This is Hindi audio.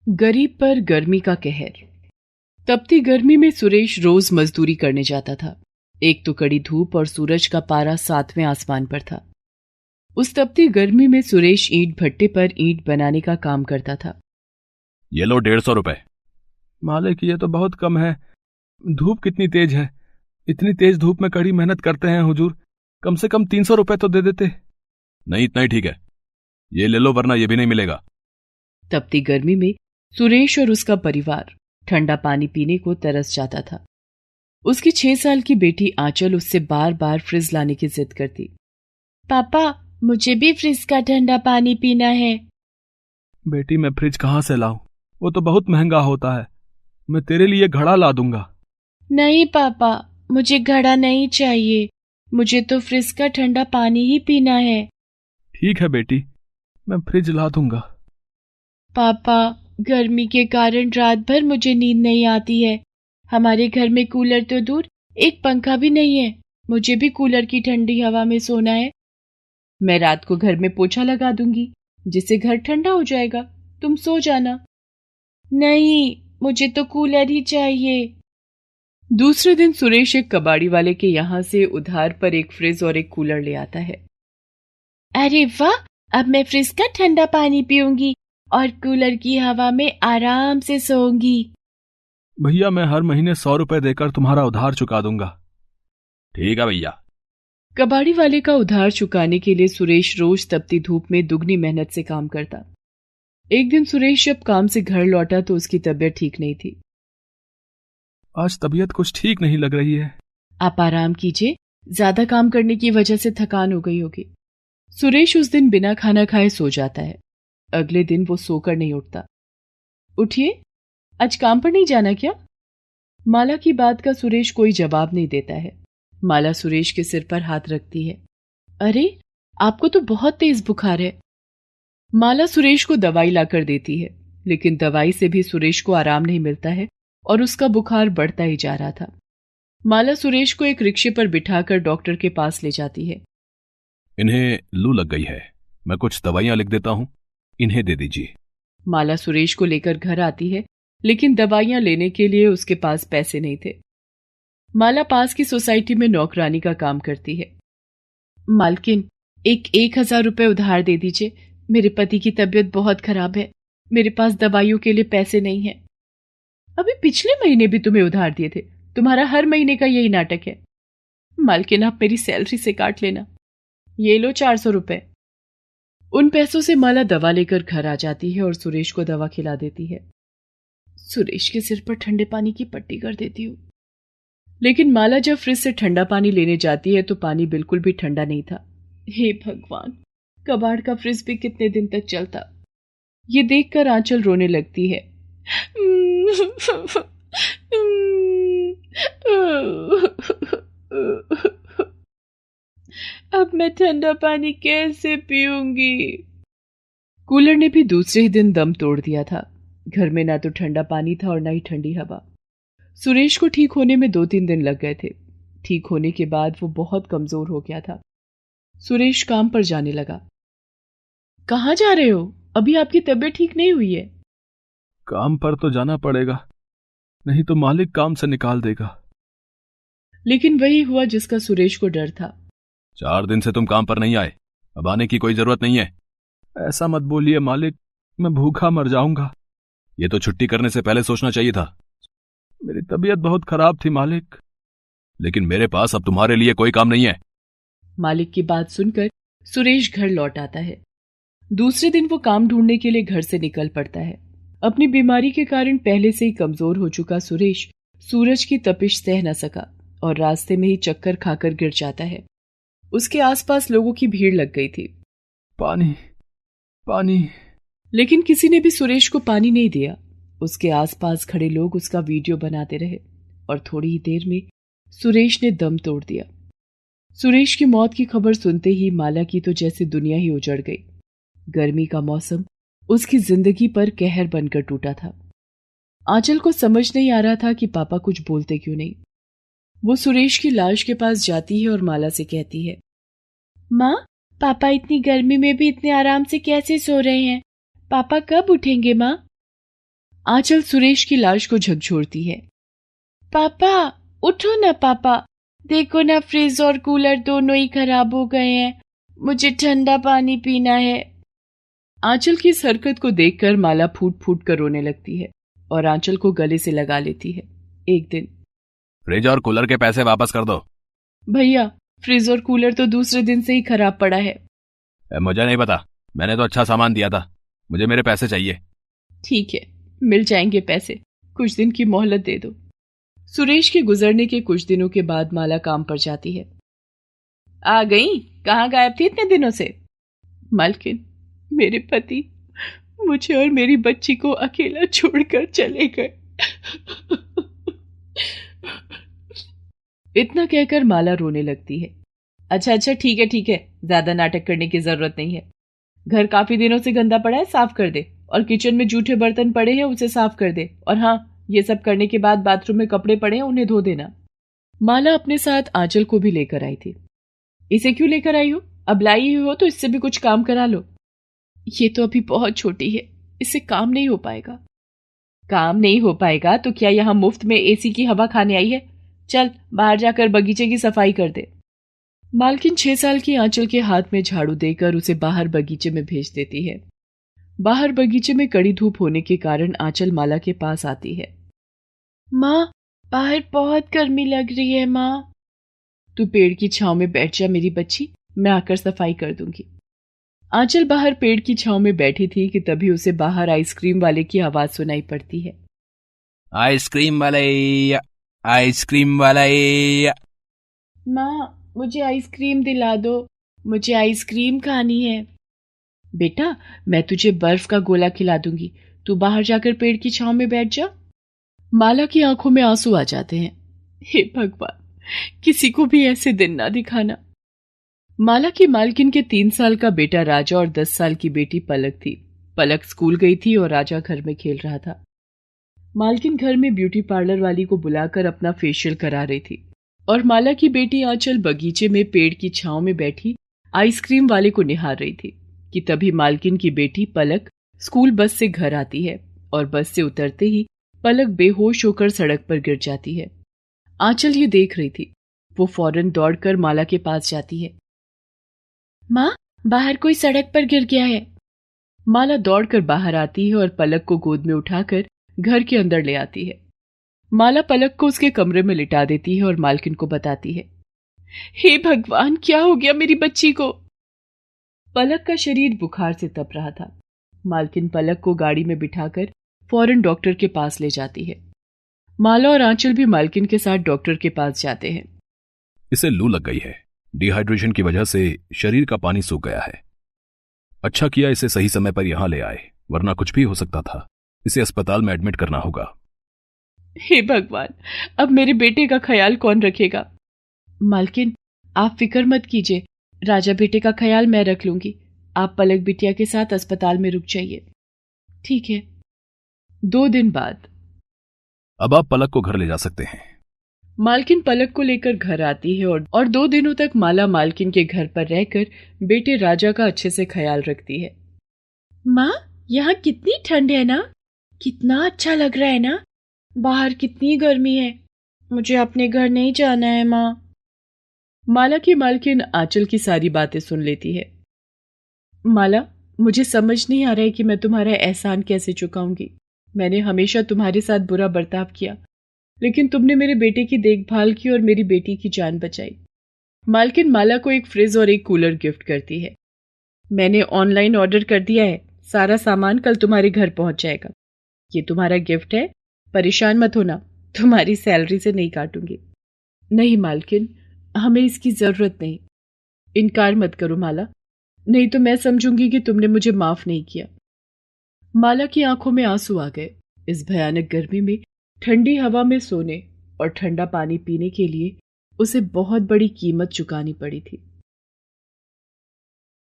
गरीब पर गर्मी का कहर। तपती गर्मी में सुरेश रोज मजदूरी करने जाता था। एक तो कड़ी धूप और सूरज का पारा 7वें आसमान पर था। उस तपती गर्मी में सुरेश ईंट भट्टे पर ईंट बनाने का काम करता था। ये लो 150 रुपए। मालिक, ये तो बहुत कम है। धूप कितनी तेज है। इतनी तेज धूप में कड़ी मेहनत करते हैं हुजूर। कम से कम 300 रुपए तो दे देते। नहीं, इतना ही ठीक है। ये ले लो, वरना ये भी नहीं मिलेगा। तपती गर्मी में सुरेश और उसका परिवार ठंडा पानी पीने को तरस जाता था। उसकी 6 साल की बेटी आंचल उससे बार बार फ्रिज लाने की जिद करती। पापा, मुझे भी फ्रिज का ठंडा पानी पीना है। बेटी, मैं फ्रिज कहाँ से लाऊं? वो तो बहुत महंगा होता है। मैं तेरे लिए घड़ा ला दूंगा। नहीं पापा, मुझे घड़ा नहीं चाहिए। मुझे तो फ्रिज का ठंडा पानी ही पीना है। ठीक है बेटी, मैं फ्रिज ला दूंगा। पापा, गर्मी के कारण रात भर मुझे नींद नहीं आती है। हमारे घर में कूलर तो दूर, एक पंखा भी नहीं है। मुझे भी कूलर की ठंडी हवा में सोना है। मैं रात को घर में पोछा लगा दूंगी, जिससे घर ठंडा हो जाएगा। तुम सो जाना। नहीं, मुझे तो कूलर ही चाहिए। दूसरे दिन सुरेश एक कबाड़ी वाले के यहाँ से उधार पर एक फ्रिज और एक कूलर ले आता है। अरे वाह, अब मैं फ्रिज का ठंडा पानी पीऊंगी और कूलर की हवा में आराम से सोऊंगी। भैया, मैं हर महीने 100 रुपए देकर तुम्हारा उधार चुका दूंगा। ठीक है भैया। कबाड़ी वाले का उधार चुकाने के लिए सुरेश रोज तपती धूप में दुगनी मेहनत से काम करता। एक दिन सुरेश जब काम से घर लौटा तो उसकी तबीयत ठीक नहीं थी। आज तबीयत कुछ ठीक नहीं लग रही है। आप आराम कीजिए, ज्यादा काम करने की वजह से थकान हो गई होगी। सुरेश उस दिन बिना खाना खाए सो जाता है। अगले दिन वो सोकर नहीं उठता। उठिए, आज काम पर नहीं जाना क्या? माला की बात का सुरेश कोई जवाब नहीं देता है। माला सुरेश के सिर पर हाथ रखती है। अरे, आपको तो बहुत तेज बुखार है। माला सुरेश को दवाई लाकर देती है, लेकिन दवाई से भी सुरेश को आराम नहीं मिलता है और उसका बुखार बढ़ता ही जा रहा था। माला सुरेश को एक रिक्शे पर बिठाकर डॉक्टर के पास ले जाती है। इन्हें लू लग गई है, मैं कुछ दवाइयां लिख देता हूं, इन्हें दे दीजिए। माला सुरेश को लेकर घर आती है, लेकिन दवाइयां लेने के लिए उसके पास पैसे नहीं थे। माला पास की सोसाइटी में नौकरानी का काम करती है। मालकिन, 1,000 रुपए उधार दे दीजिए। मेरे पति की तबीयत बहुत खराब है। मेरे पास दवाइयों के लिए पैसे नहीं है। अभी पिछले महीने भी तुम्हें उधार दिए थे। तुम्हारा हर महीने का यही नाटक है। मालकिन, आप मेरी सैलरी से काट लेना। ये लो 400 रुपए। उन पैसों से माला दवा लेकर घर आ जाती है और सुरेश को दवा खिला देती है। सुरेश के सिर पर ठंडे पानी की पट्टी कर देती हूँ। लेकिन माला जब फ्रिज से ठंडा पानी लेने जाती है तो पानी बिल्कुल भी ठंडा नहीं था। हे भगवान, कबाड़ का फ्रिज भी कितने दिन तक चलता। ये देखकर आंचल रोने लगती है। अब मैं ठंडा पानी कैसे पीऊंगी? कूलर ने भी दूसरे ही दिन दम तोड़ दिया था। घर में ना तो ठंडा पानी था और ना ही ठंडी हवा। सुरेश को ठीक होने में 2-3 दिन लग गए थे। ठीक होने के बाद वो बहुत कमजोर हो गया था। सुरेश काम पर जाने लगा। कहाँ जा रहे हो? अभी आपकी तबीयत ठीक नहीं हुई है। काम पर तो जाना पड़ेगा, नहीं तो मालिक काम से निकाल देगा। लेकिन वही हुआ जिसका सुरेश को डर था। 4 दिन से तुम काम पर नहीं आए, अब आने की कोई जरूरत नहीं है। ऐसा मत बोलिए मालिक, मैं भूखा मर जाऊंगा। ये तो छुट्टी करने से पहले सोचना चाहिए था। मेरी तबीयत बहुत खराब थी मालिक। लेकिन मेरे पास अब तुम्हारे लिए कोई काम नहीं है। मालिक की बात सुनकर सुरेश घर लौट आता है। दूसरे दिन वो काम ढूंढने के लिए घर से निकल पड़ता है। अपनी बीमारी के कारण पहले से ही कमजोर हो चुका सुरेश सूरज की तपिश सह न सका और रास्ते में ही चक्कर खाकर गिर जाता है। उसके आसपास लोगों की भीड़ लग गई थी। पानी, पानी। लेकिन किसी ने भी सुरेश को पानी नहीं दिया। उसके आसपास खड़े लोग उसका वीडियो बनाते रहे और थोड़ी ही देर में सुरेश ने दम तोड़ दिया। सुरेश की मौत की खबर सुनते ही माला की तो जैसे दुनिया ही उजड़ गई। गर्मी का मौसम उसकी जिंदगी पर कहर बनकर टूटा था। आंचल को समझ नहीं आ रहा था कि पापा कुछ बोलते क्यों नहीं। वो सुरेश की लाश के पास जाती है और माला से कहती है, माँ, पापा इतनी गर्मी में भी इतने आराम से कैसे सो रहे हैं? पापा कब उठेंगे माँ? आंचल सुरेश की लाश को झकझोरती है। पापा उठो ना पापा, देखो ना फ्रिज और कूलर दोनों ही खराब हो गए हैं, मुझे ठंडा पानी पीना है। आंचल की इस हरकत को देखकर माला फूट फूट कर रोने लगती है और आंचल को गले से लगा लेती है। एक दिन, फ्रिज और कूलर के पैसे वापस कर दो। भैया फ्रिज और कूलर तो दूसरे दिन से ही खराब पड़ा है। मुझे नहीं पता, मैंने तो अच्छा सामान दिया था, मुझे मेरे पैसे चाहिए। ठीक है, मिल जाएंगे पैसे, कुछ दिन की मोहलत दे दो। सुरेश के गुजरने के कुछ दिनों के बाद माला काम पर जाती है। आ गई? कहाँ गायब थी इतने दिनों से? मालकिन, मेरे पति मुझे और मेरी बच्ची को अकेला छोड़कर चले गए। इतना कहकर माला रोने लगती है। अच्छा अच्छा, ठीक है ठीक है, ज्यादा नाटक करने की जरूरत नहीं है। घर काफी दिनों से गंदा पड़ा है, साफ कर दे। और किचन में जूठे बर्तन पड़े हैं, उसे साफ कर दे। और हाँ, ये सब करने के बाद बाथरूम में कपड़े पड़े हैं, उन्हें धो देना। माला अपने साथ आंचल को भी लेकर आई थी। इसे क्यों लेकर आई हो? अब लाई हो तो इससे भी कुछ काम करा लो। ये तो अभी बहुत छोटी है, इससे काम नहीं हो पाएगा। काम नहीं हो पाएगा तो क्या यहां मुफ्त में एसी की हवा खाने आई है? चल बाहर जाकर बगीचे की सफाई कर दे। मालकिन 6 साल की आंचल के हाथ में झाड़ू देकर उसे बाहर बगीचे में भेज देती है। बाहर बगीचे में कड़ी धूप होने के कारण आंचल माला के पास आती है। माँ, बाहर बहुत गर्मी लग रही है माँ। तू पेड़ की छांव में बैठ जा मेरी बच्ची, मैं आकर सफाई कर दूंगी। आंचल बाहर पेड़ की छांव में बैठी थी कि तभी उसे बाहर आइसक्रीम वाले की आवाज सुनाई पड़ती है। आइसक्रीम वाले, आइसक्रीम वाले। माँ, मुझे आइसक्रीम दिला दो, मुझे आइसक्रीम खानी है। बेटा, मैं तुझे बर्फ का गोला खिला दूंगी, तू बाहर जाकर पेड़ की छांव में बैठ जा। माला की आंखों में आंसू आ जाते हैं। हे भगवान, किसी को भी ऐसे दिन ना दिखाना। माला की मालकिन के 3 साल का बेटा राजा और 10 साल की बेटी पलक थी। पलक स्कूल गई थी और राजा घर में खेल रहा था। मालकिन घर में ब्यूटी पार्लर वाली को बुलाकर अपना फेशियल करा रही थी और माला की बेटी आंचल बगीचे में पेड़ की छांव में बैठी आइसक्रीम वाले को निहार रही थी कि तभी मालकिन की बेटी पलक स्कूल बस से घर आती है और बस से उतरते ही पलक बेहोश होकर सड़क पर गिर जाती है। आंचल ये देख रही थी। वो फौरन दौड़कर माला के पास जाती है। माँ, बाहर कोई सड़क पर गिर गया है। माला दौड़कर बाहर आती है और पलक को गोद में उठाकर घर के अंदर ले आती है। माला पलक को उसके कमरे में लिटा देती है और मालकिन को बताती है। हे भगवान, क्या हो गया मेरी बच्ची को? पलक का शरीर बुखार से तप रहा था। मालकिन पलक को गाड़ी में बिठाकर फौरन डॉक्टर के पास ले जाती है। माला और आंचल भी मालकिन के साथ डॉक्टर के पास जाते हैं। इसे लू लग गई है, डिहाइड्रेशन की वजह से शरीर का पानी सूख गया है। अच्छा किया इसे सही समय पर यहां ले आए, वरना कुछ भी हो सकता था। इसे अस्पताल में एडमिट करना होगा। हे भगवान, अब मेरे बेटे का ख्याल कौन रखेगा? मालकिन, आप फिक्र मत कीजिए, राजा बेटे का ख्याल मैं रख लूंगी। आप पलक बिटिया के साथ अस्पताल में रुक जाइए। ठीक है। 2 दिन बाद अब आप पलक को घर ले जा सकते हैं। मालकिन पलक को लेकर घर आती है और 2 दिनों तक माला मालकिन के घर पर रहकर बेटे राजा का अच्छे से ख्याल रखती है। माँ, यहाँ कितनी ठंड है ना, कितना अच्छा लग रहा है ना, बाहर कितनी गर्मी है, मुझे अपने घर नहीं जाना है माँ। माला की मालकिन आंचल की सारी बातें सुन लेती है। माला, मुझे समझ नहीं आ रहा है कि मैं तुम्हारा एहसान कैसे चुकाऊंगी। मैंने हमेशा तुम्हारे साथ बुरा बर्ताव किया, लेकिन तुमने मेरे बेटे की देखभाल की और मेरी बेटी की जान बचाई। मालकिन माला को एक फ्रिज और एक कूलर गिफ्ट करती है। मैंने ऑनलाइन ऑर्डर कर दिया है, सारा सामान कल तुम्हारे घर पहुंच जाएगा। ये तुम्हारा गिफ्ट है, परेशान मत होना, तुम्हारी सैलरी से नहीं काटूंगी। नहीं मालकिन, हमें इसकी जरूरत नहीं। इनकार मत करो माला, नहीं तो मैं समझूंगी कि तुमने मुझे माफ नहीं किया। माला की आंखों में आंसू आ गए। इस भयानक गर्मी में ठंडी हवा में सोने और ठंडा पानी पीने के लिए उसे बहुत बड़ी कीमत चुकानी पड़ी थी।